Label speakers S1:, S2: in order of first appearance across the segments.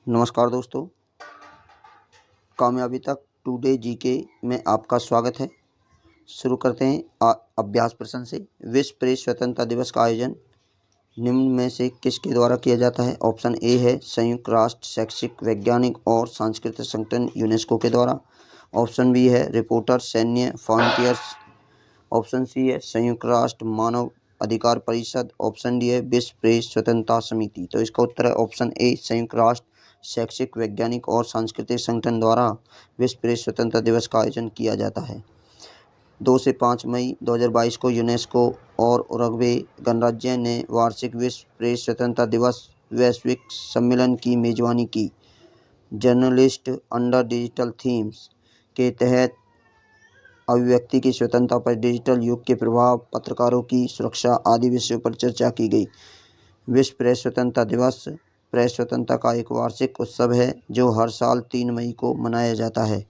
S1: नमस्कार दोस्तों, कामयाबी तक टुडे जीके में आपका स्वागत है। शुरू करते हैं अभ्यास प्रश्न से। विश्व प्रेस स्वतंत्रता दिवस का आयोजन निम्न में से किसके द्वारा किया जाता है? ऑप्शन ए है संयुक्त राष्ट्र शैक्षिक, वैज्ञानिक और सांस्कृतिक संगठन यूनेस्को के द्वारा। ऑप्शन बी है रिपोर्टर सैन्य फ्रंटियर्स। ऑप्शन सी है संयुक्त राष्ट्र मानव अधिकार परिषद। ऑप्शन डी है विश्व प्रेस स्वतंत्रता समिति। तो इसका उत्तर है ऑप्शन ए संयुक्त राष्ट्र शैक्षिक, वैज्ञानिक और सांस्कृतिक संगठन द्वारा विश्व प्रेस स्वतंत्रता दिवस का आयोजन किया जाता है। 2 से 5 मई 2022 को यूनेस्को और उरुग्वे गणराज्य ने वार्षिक विश्व प्रेस स्वतंत्रता दिवस वैश्विक सम्मेलन की मेजबानी की। जर्नलिस्ट अंडर डिजिटल थीम्स के तहत अभिव्यक्ति की स्वतंत्रता पर डिजिटल युग के प्रभाव, पत्रकारों की सुरक्षा आदि विषयों पर चर्चा की गई। विश्व प्रेस स्वतंत्रता दिवस प्रेस स्वतंत्रता का एक वार्षिक उत्सव है जो हर साल 3 मई को मनाया जाता है।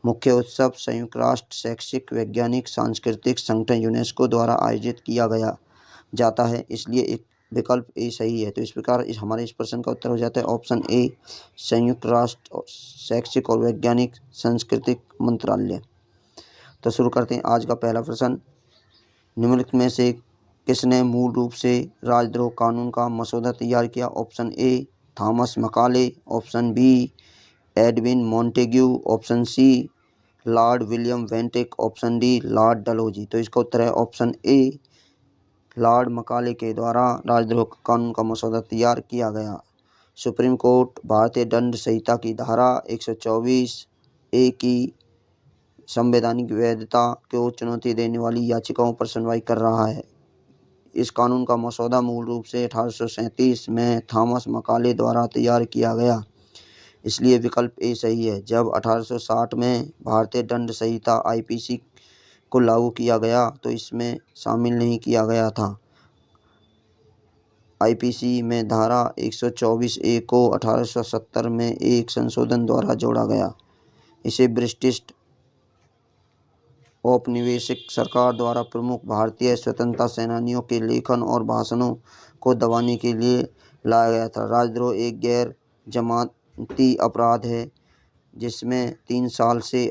S1: मुख्य उत्सव संयुक्त राष्ट्र शैक्षिक, वैज्ञानिक, सांस्कृतिक संगठन यूनेस्को द्वारा आयोजित किया गया जाता है, इसलिए एक विकल्प ए सही है। तो इस प्रकार हमारे इस प्रश्न का उत्तर हो जाता है ऑप्शन ए संयुक्त राष्ट्र शैक्षिक और वैज्ञानिक सांस्कृतिक मंत्रालय। तो शुरू करते हैं आज का पहला प्रश्न। निम्नलिखित में से किसने मूल रूप से राजद्रोह कानून का मसौदा तैयार किया? Option A Thomas Macaulay. Option B Edwin Montagu. Option C Lord William Bentinck. Option D Lord Dalhousie. तो इसका उत्तर है ऑप्शन ए लॉर्ड मकाले के द्वारा राजद्रोह कानून का मसौदा तैयार किया गया। सुप्रीम कोर्ट भारतीय दंड संहिता की धारा 124 ए की संवैधानिक वैधता को चुनौती देने वाली याचिकाओं पर सुनवाई कर रहा है। इस कानून का मसौदा मूल रूप से 1837 में थॉमस मकाले द्वारा तैयार किया गया, इसलिए विकल्प ए सही है। जब 1860 में भारतीय दंड संहिता आईपीसी को लागू किया गया तो इसमें शामिल नहीं किया गया था। आईपीसी में धारा 124 ए को 1870 में एक संशोधन द्वारा जोड़ा गया। इसे ब्रिटिश औपनिवेशिक सरकार द्वारा प्रमुख भारतीय स्वतंत्रता सेनानियों के लेखन और भाषणों को दबाने के लिए लाया गया था। राजद्रोह एक गैर जमानती अपराध है जिसमें 3 साल से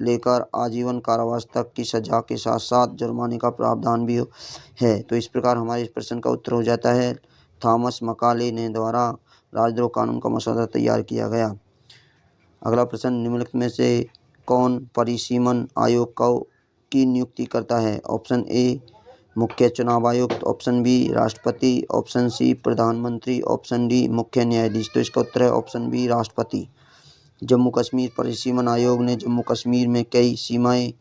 S1: लेकर आजीवन कारावास तक की सजा के साथ साथ जुर्माने का प्रावधान भी है। तो इस प्रकार हमारे इस प्रश्न का उत्तर हो जाता है थॉमस मकाले ने द्वारा राजद्रोह कानून का मसौदा तैयार किया गया। अगला प्रश्न, निम्नलिखित में से कौन परिसीमन आयोग की नियुक्ति करता है? ऑप्शन ए मुख्य चुनाव आयुक्त। ऑप्शन बी राष्ट्रपति। ऑप्शन सी प्रधानमंत्री। ऑप्शन डी मुख्य न्यायाधीश। तो इसका उत्तर है ऑप्शन बी राष्ट्रपति। जम्मू कश्मीर परिसीमन आयोग ने जम्मू कश्मीर में कई सीमाएं,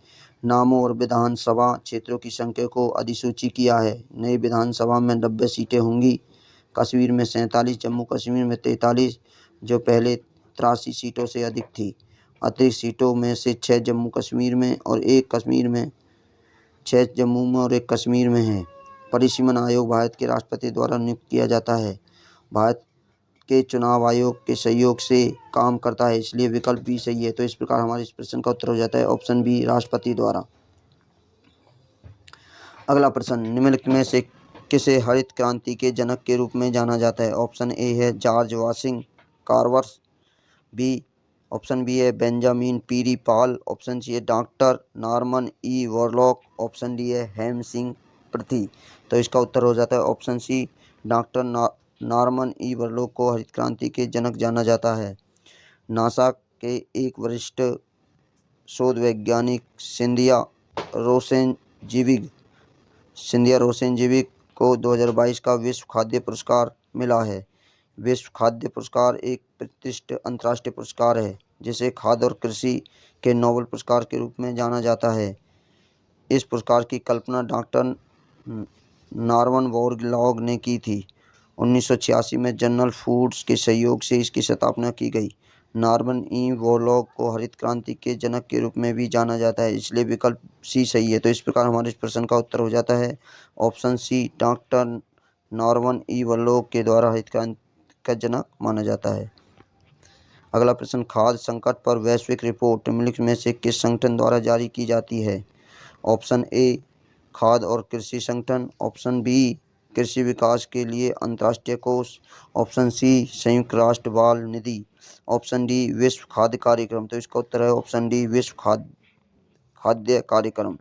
S1: नामों और विधानसभा क्षेत्रों की संख्या को अधिसूची किया है। नई विधानसभा में 90 सीटें होंगी। कश्मीर में 47, जम्मू कश्मीर में 43, जो पहले 83 सीटों से अधिक थी। अतिरिक्त सीटों में से 6 जम्मू कश्मीर में और 1 कश्मीर में, 6 जम्मू में और 1 कश्मीर में है। परिसीमन आयोग भारत के राष्ट्रपति द्वारा नियुक्त किया जाता है। भारत के चुनाव आयोग के सहयोग से काम करता है, इसलिए विकल्प बी सही है। तो इस प्रकार हमारे इस प्रश्न का उत्तर हो जाता है ऑप्शन बी राष्ट्रपति द्वारा। अगला प्रश्न, निम्नलिखित में से किसे हरित क्रांति के जनक के रूप में जाना जाता है? ऑप्शन ए है George Washington Carver. Option B है बेंजामिन पीरी पॉल। ऑप्शन सी है doctor Norman E Borlaug. Option D है हेम सिंह पृथ्वी। तो इसका उत्तर हो जाता है option C doctor Norman E Borlaug को हरित क्रांति के जनक जाना जाता है। नासा के एक वरिष्ठ शोध वैज्ञानिक सिंधिया रोसेनजीविक को 2022 का विश्व खाद्य पुरस्कार मिला है। विश्व खाद्य पुरस्कार एक प्रतिष्ठित अंतर्राष्ट्रीय पुरस्कार है जिसे खाद्य और कृषि के नोबेल पुरस्कार के रूप में जाना जाता है। इस पुरस्कार की कल्पना डॉक्टर नॉर्मन बोरलॉग ने की थी। 1986 में जनरल फूड्स के सहयोग से इसकी स्थापना की गई। नॉर्मन ई बोरलॉग को हरित क्रांति के जनक के रूप में भी जाना जाता है, इसलिए विकल्प सी सही है। तो इस प्रकार हमारे इस प्रश्न का उत्तर हो जाता है option C doctor Norman E Borlaug के द्वारा हरित क्रांति का जनक माना जाता है। अगला प्रश्न, खाद्य संकट पर वैश्विक रिपोर्ट निम्नलिखित में से किस संगठन द्वारा जारी की जाती है? ऑप्शन ए खाद्य और कृषि संगठन। ऑप्शन बी कृषि विकास के लिए अंतर्राष्ट्रीय कोष। ऑप्शन सी संयुक्त राष्ट्र बाल निधि। ऑप्शन डी विश्व खाद्य कार्यक्रम। तो इसका उत्तर है ऑप्शन डी विश्व खाद्य कार्यक्रम।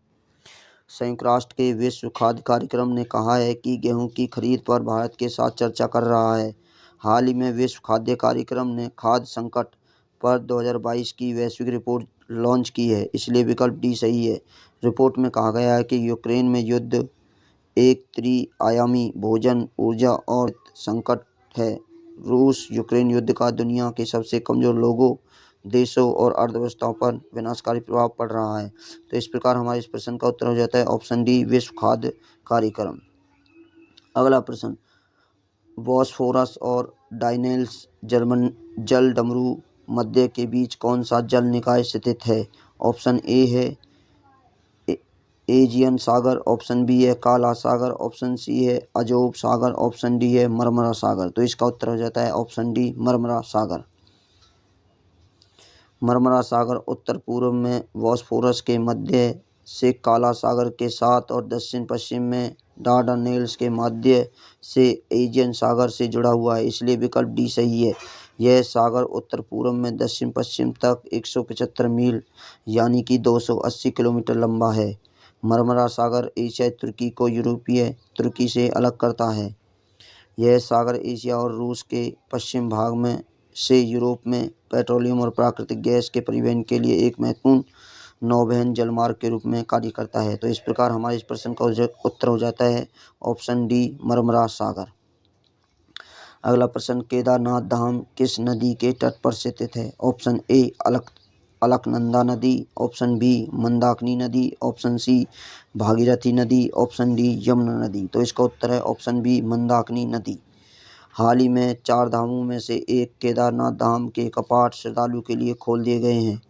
S1: संयुक्त राष्ट्र के विश्व खाद्य कार्यक्रम ने कहा है कि गेहूं की खरीद पर भारत के साथ चर्चा कर रहा है। हाल ही में विश्व खाद्य कार्यक्रम ने खाद्य संकट पर 2022 की वैश्विक रिपोर्ट लॉन्च की है, इसलिए विकल्प डी सही है। रिपोर्ट में कहा गया है कि यूक्रेन में युद्ध एक त्रिआयामी भोजन, ऊर्जा और संकट है। रूस यूक्रेन युद्ध का दुनिया के सबसे कमज़ोर लोगों, देशों और अर्थव्यवस्थाओं पर विनाशकारी प्रभाव पड़ रहा है। तो इस प्रकार हमारे इस प्रश्न का उत्तर हो जाता है ऑप्शन डी विश्व खाद्य कार्यक्रम। अगला प्रश्न, बॉस्फोरस और डाइनेल्स जर्मन जल डमरू मध्य के बीच कौन सा जल निकाय स्थित है? ऑप्शन ए है एजियन सागर, ऑप्शन बी है काला सागर, ऑप्शन सी है अजोब सागर, ऑप्शन डी है मरमरा सागर। तो इसका उत्तर हो जाता है ऑप्शन डी मरमरा सागर। मरमरा सागर उत्तर पूर्व में बॉस्फोरस के मध्य से काला सागर के साथ और दक्षिण पश्चिम में डार्डानेल्स के मध्य से एजियन सागर से जुड़ा हुआ है, इसलिए विकल्प डी सही है। यह सागर उत्तर पूर्व में दक्षिण पश्चिम तक 175 मील यानी कि 280 किलोमीटर लंबा है। मरमरा सागर एशियाई तुर्की को यूरोपीय तुर्की से अलग करता है। यह सागर एशिया और रूस के पश्चिम भाग में से यूरोप में पेट्रोलियम और प्राकृतिक गैस के परिवहन के लिए एक महत्वपूर्ण नौवहन जलमार्ग के रूप में कार्य करता है। तो इस प्रकार हमारे इस प्रश्न का उत्तर हो जाता है ऑप्शन डी मरमरा सागर। अगला प्रश्न, केदारनाथ धाम किस नदी के तट पर स्थित है? ऑप्शन ए अलकनंदा नदी, ऑप्शन बी मंदाकिनी नदी, ऑप्शन सी भागीरथी नदी, ऑप्शन डी यमुना नदी। तो इसका उत्तर है ऑप्शन बी मंदाकिनी नदी। हाल ही में 4 धामों में से एक केदारनाथ धाम के कपाट श्रद्धालु के लिए खोल दिए गए हैं।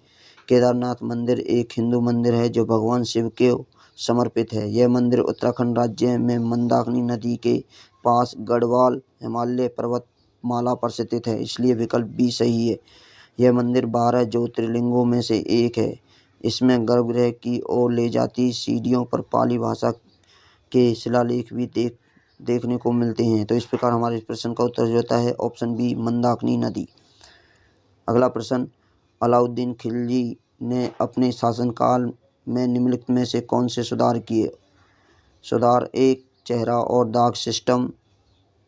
S1: केदारनाथ मंदिर एक हिंदू मंदिर है जो भगवान शिव के समर्पित है। यह मंदिर उत्तराखंड राज्य में मंदाकिनी नदी के पास गढ़वाल हिमालय पर्वतमाला पर स्थित है, इसलिए विकल्प बी सही है। यह मंदिर 12 ज्योतिर्लिंगों में से एक है। इसमें गर्भगृह की ओर ले जाती सीढ़ियों पर पाली भाषा के शिलालेख भी देखने को मिलते हैं। तो इस प्रकार हमारे इस प्रश्न का उत्तर होता है ऑप्शन बी मंदाकिनी नदी। अगला प्रश्न, अलाउद्दीन खिलजी ने अपने शासनकाल में निम्नलिखित में से कौन से सुधार किए? सुधार, एक चेहरा और दाग सिस्टम,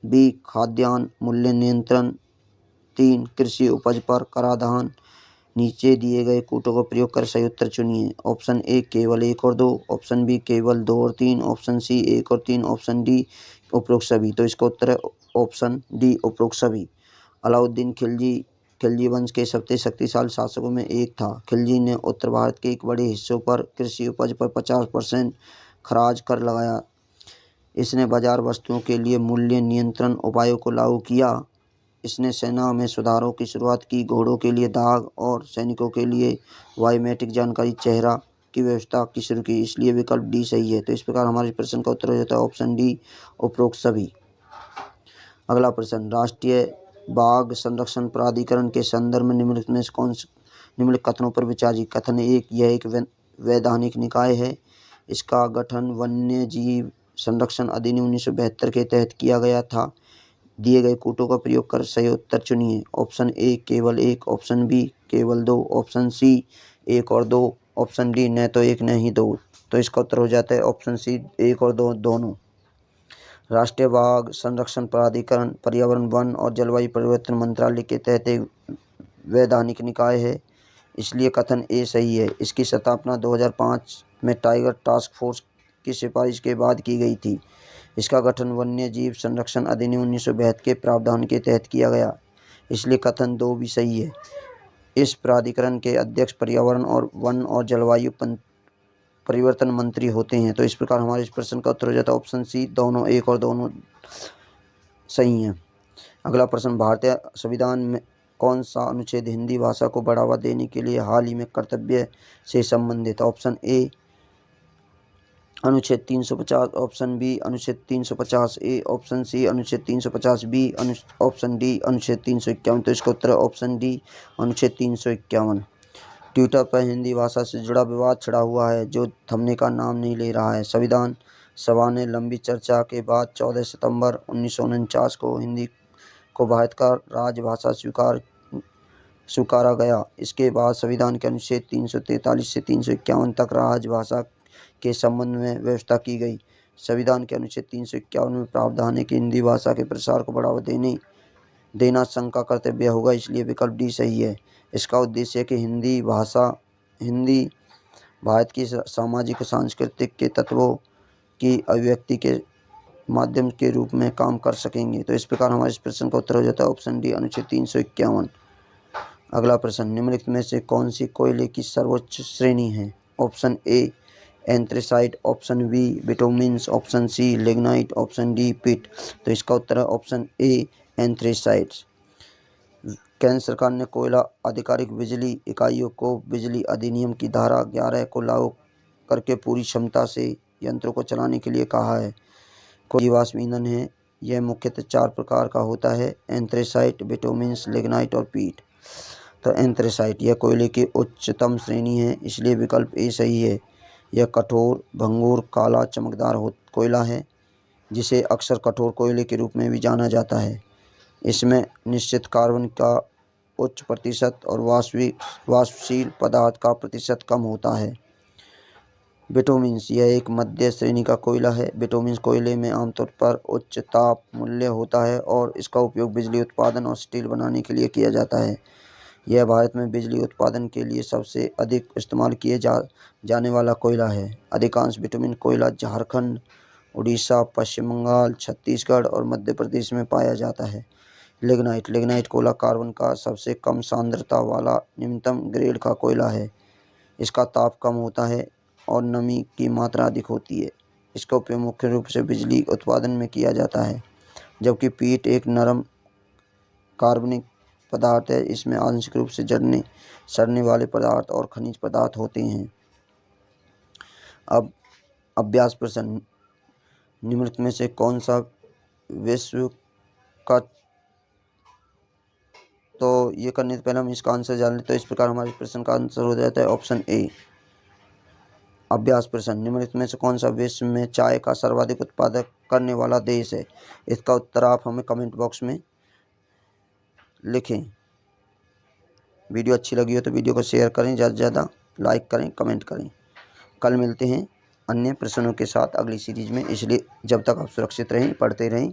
S1: बी खाद्यान्न मूल्य नियंत्रण, 3 कृषि उपज पर कराधान। नीचे दिए गए कूटों का प्रयोग कर सही उत्तर चुनिए। ऑप्शन ए केवल 1 और 2, ऑप्शन बी केवल 2 और 3, ऑप्शन सी 1 और 3, ऑप्शन डी उपरोक्त सभी। तो इसका उत्तर है ऑप्शन डी उपरोक्त सभी। अलाउद्दीन खिलजी वंश के सबसे शक्तिशाली शासकों में एक था। खिलजी ने उत्तर भारत के एक बड़े हिस्सों पर कृषि उपज पर 50% खराज कर लगाया। इसने बाजार वस्तुओं के लिए मूल्य नियंत्रण उपायों को लागू किया। इसने सेना में सुधारों की शुरुआत की, घोड़ों के लिए दाग और सैनिकों के लिए बायोमेट्रिक जानकारी चेहरा की व्यवस्था की शुरू की, इसलिए विकल्प डी सही है। तो इस प्रकार हमारे प्रश्न का उत्तर हो जाता है ऑप्शन डी उपरोक्त सभी। अगला प्रश्न, राष्ट्रीय बाघ संरक्षण प्राधिकरण के संदर्भ में निम्नलिखित में कौन से निम्नलिखित कथनों पर विचार की? कथन एक, यह एक वैधानिक निकाय है। इसका गठन वन्य जीव संरक्षण अधिनियम 1972 के तहत किया गया था। दिए गए कूटों का प्रयोग कर सही उत्तर चुनिए। ऑप्शन ए केवल 1, ऑप्शन बी केवल 2, ऑप्शन सी 1 और 2, ऑप्शन डी न तो 1 न ही 2। तो इसका उत्तर हो जाता है ऑप्शन सी 1 और 2 दोनों। राष्ट्रीय बाघ संरक्षण प्राधिकरण पर्यावरण, वन और जलवायु परिवर्तन मंत्रालय के तहत एक वैधानिक निकाय है, इसलिए कथन ए सही है। इसकी स्थापना 2005 में टाइगर टास्क फोर्स की सिफारिश के बाद की गई थी। इसका गठन वन्य जीव संरक्षण अधिनियम 1972 के प्रावधान के तहत किया गया, इसलिए कथन 2 भी सही है। इस प्राधिकरण के अध्यक्ष पर्यावरण और वन और जलवायु परिवर्तन मंत्री होते हैं। तो इस प्रकार हमारे इस प्रश्न का उत्तर हो जाता है ऑप्शन सी दोनों 1 और 2 सही हैं। अगला प्रश्न, भारतीय संविधान में कौन सा अनुच्छेद हिंदी भाषा को बढ़ावा देने के लिए हाल ही में कर्तव्य से संबंधित? ऑप्शन ए अनुच्छेद 350, ऑप्शन बी अनुच्छेद 350 ए, ऑप्शन सी अनुच्छेद 350 बी, ऑप्शन डी अनुच्छेद 351। तो इसका उत्तर है ऑप्शन डी अनुच्छेद 351। ट्विटर पर हिंदी भाषा से जुड़ा विवाद छिड़ा हुआ है जो थमने का नाम नहीं ले रहा है। संविधान सभा ने लंबी चर्चा के बाद 14 सितंबर 1949 को हिंदी को भारत का राजभाषा स्वीकारा गया। इसके बाद संविधान के अनुच्छेद 343 से 351 तक राजभाषा के संबंध में व्यवस्था की गई। संविधान के अनुच्छेद 351 में प्रावधान है कि हिंदी भाषा के प्रसार को बढ़ावा देना संघ का कर्तव्य होगा, इसलिए विकल्प डी सही है। इसका उद्देश्य है कि हिंदी भारत की सामाजिक और सांस्कृतिक के तत्वों की अभिव्यक्ति के माध्यम के रूप में काम कर सकेंगे। तो इस प्रकार हमारे इस प्रश्न का उत्तर हो जाता है ऑप्शन डी, अनुच्छेद 351। अगला प्रश्न, निम्नलिखित में से कौन सी कोयले की सर्वोच्च श्रेणी है? Option A anthracite, option B bituminous, option C lignite, option D peat. तो इसका उत्तर है ऑप्शन ए एंथ्रेसाइट्स। केंद्र सरकार ने कोयला आधारित बिजली इकाइयों को बिजली अधिनियम की धारा 11 को लागू करके पूरी क्षमता से यंत्रों को चलाने के लिए कहा है। कोयला जीवाश्म ईंधन है। यह मुख्यतः 4 प्रकार का होता है, एंथ्रेसाइट, बिटुमिन्स, लिग्नाइट और पीट। तो एंथ्रेसाइट यह कोयले की उच्चतम श्रेणी है, इसलिए विकल्प ए सही है। यह कठोर, भंगुर, काला, चमकदार कोयला है, जिसे अक्सर कठोर कोयले के रूप में भी जाना जाता है। इसमें निश्चित कार्बन का उच्च प्रतिशत और वाष्पशील पदार्थ का प्रतिशत कम होता है। बिटुमिन्स यह एक मध्य श्रेणी का कोयला है। बिटुमिन्स कोयले में आमतौर पर उच्च ताप मूल्य होता है और इसका उपयोग बिजली उत्पादन और स्टील बनाने के लिए किया जाता है। यह भारत में बिजली उत्पादन के लिए सबसे अधिक इस्तेमाल किए जाने वाला कोयला है। अधिकांश बिटुमिन कोयला झारखंड, उड़ीसा, पश्चिम बंगाल, छत्तीसगढ़ और मध्य प्रदेश में पाया जाता है। लिग्नाइट कोयला कार्बन का सबसे कम सांद्रता वाला निम्नतम ग्रेड का कोयला है। इसका ताप कम होता है और नमी की मात्रा अधिक होती है। इसका उपयोग मुख्य रूप से बिजली उत्पादन में किया जाता है। जबकि पीट एक नरम कार्बनिक पदार्थ है। इसमें आंशिक रूप से सड़ने वाले पदार्थ और खनिज पदार्थ होते हैं। अब अभ्यास प्रश्न, निम्नलिखित में से कौन सा विश्व का, तो ये करने से पहले हम इसका आंसर जान लें। तो इस प्रकार हमारे प्रश्न का आंसर हो जाता है ऑप्शन ए। अभ्यास प्रश्न, निम्नलिखित में से कौन सा विश्व में चाय का सर्वाधिक उत्पादन करने वाला देश है? इसका उत्तर आप हमें कमेंट बॉक्स में लिखें। वीडियो अच्छी लगी हो तो वीडियो को शेयर करें, ज़्यादा से ज़्यादा लाइक करें, कमेंट करें। कल मिलते हैं अन्य प्रश्नों के साथ अगली सीरीज में, इसलिए जब तक आप सुरक्षित रहें, पढ़ते रहें,